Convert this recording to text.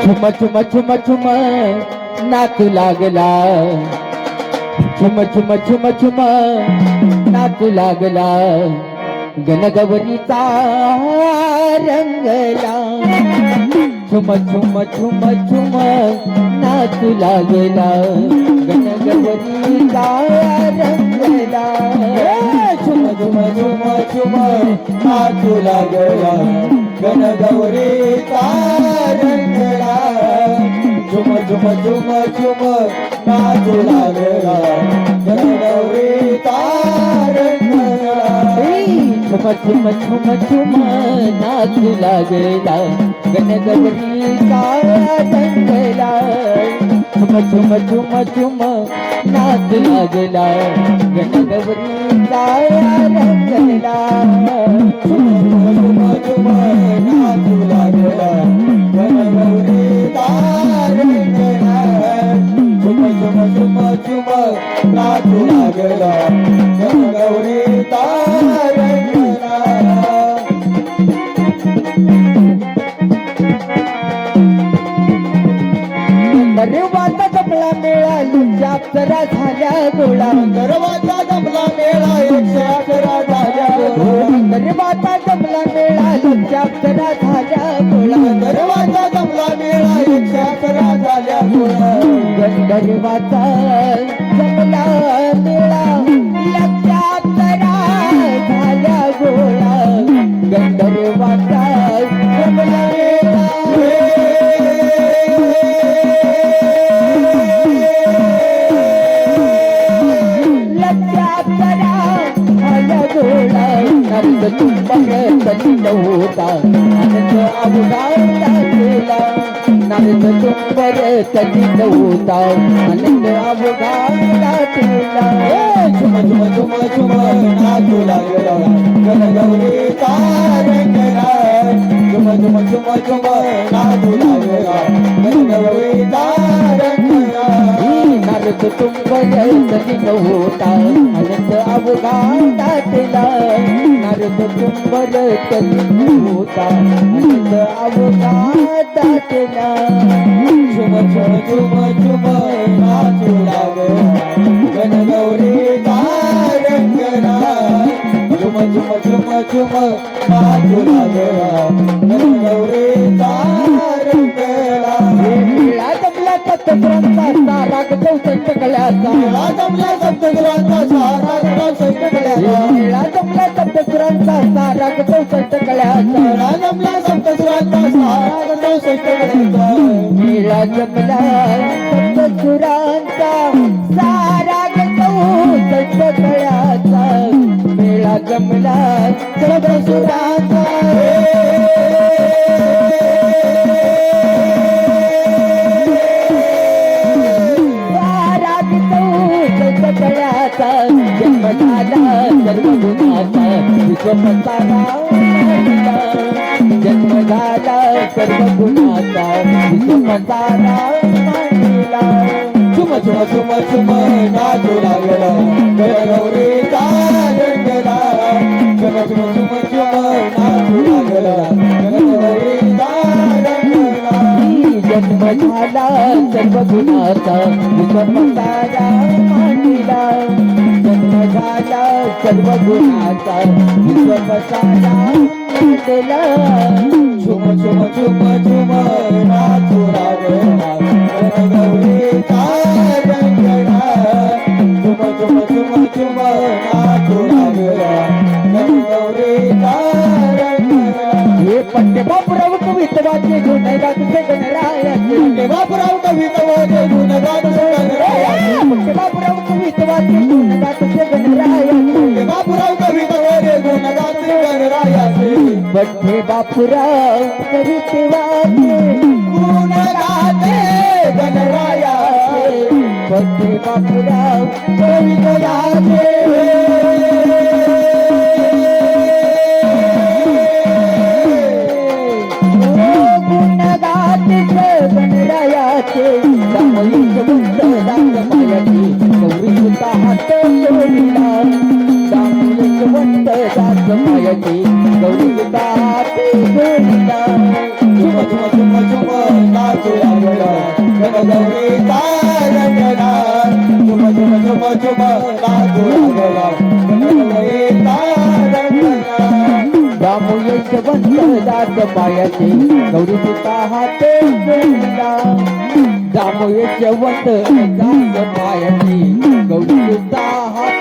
छुम छुम छुम छुम नाचू लागला छुम छुम छुम छुम नाचू लागला गणगौरीचा रंगला छुम छुम छुम छुम नाचू लागला गणगौरीचा रंगला छुम छुम छुम छुम नाचू लागला गणगौरीचा रंगला छुम छुम छुम छुम नाचू लागला गणगौरीचा रंगला छुम छुम छुम छुम नाचू लागला गणगौरीचा रंगला छुम छुम छुम छुम नाचू लागला गणगौरीचा रंगला छुम छुम छुम नाचू लागला गणगौरीचा रंगला छुम छुम छुम छुम नाचू लागला गणगौरीचा रंगला गर्वाचा जमला मेळा लुच्चा अप्सरा झाल्या गोळा गर्वाचा जमला मेळा 111 झाल्या गर्वाचा जमला मेळा लुच्चा अप्सरा झाल्या गोळा गर्वाचा जमला मेळा 111 झाल्या गर्वाचा जमला मेळा लुच्चा अप्सरा झाल्या गोळा गंधर्वाचा जमला मेळा नंद तुंबर तलिल होता आनंद अवघाला गेला नंद तुंबर तलिल होता आनंद अवघाला गेला छुम छुम छुम छुम नाचू लागला गणगौरीचा रंगला छुम छुम छुम छुम नाचू लागला गणगौरीचा रंगला नंद तुंबर तलिल होता आनंद अवघाला गेला नंद तुंबर तलिल होता आनंद अवघाला गेला छुम छुम छुम छुम नाचू लागला गणगौरीचा रंगला छुम छुम छुम छुम नाचू लागला गणगौरीचा रंगला मेळा जमला सप्तग्रांचा सारा चौसष्ट कळ्याचा मेळा जमला सप्तग्रांचा सारा चौसष्ट कळ्याचा मेळा जमला सप्तग्रांचा सारा चौसष्ट कळ्याचा मेळा जमला सप्तग्रांचा सारा चौसष्ट कळ्याचा मेळा जमला सप्तसुरांचा सारा चौसष्ट कळ्याचा मेळा जमला सप्तसुरांचा जन्म झाला सर्व गुणाचा विश्वपसारा जन्म झाला सर्व गुणाचा विश्वपसारा मांडला छुम छुम छुम छुम नाचू लागला गणगौरीचा रंगला छुम छुम छुम छुम नाचू लागला गणगौरीचा रंगला जन्म झाला सर्व गुणाचा विश्वपसारा मांडला जन्म झाला सर्व गुणाचा विश्वपसारा मांडला छुम छुम छुम छुम नाचू लागला गणगौरीचा रंगला छुम छुम छुम छुम नाचू लागला गणगौरीचा रंगला हे पट्टे बापुराव कवित्वाचे गुणगाते गणरायाचे पट्टे बापुराव कवित्वाचे गुणगाते गणरायाचे पट्टे बापुराव कवित्वाचे गुणगाते गणरायाचे बापुराव कवित्वाचे गुणगाते गणरायाचे पट्टे बापुराव कवित्वाचे गुणगाते गणरायाचे पट्टे बापुराव कवित्वाचे गणरायाचे दामोदर बुद्ध दास मायाची गौरी सुता हात जोडीला दामोदर बुद्ध दास मायाची गौरी सुता हात जोडीला झुम झुम झुम झुम नाचू यशवंत दास पायाचे गौरी सुता हात जोडिला दामो यशवंत दास पायाचे गौरी सुता हात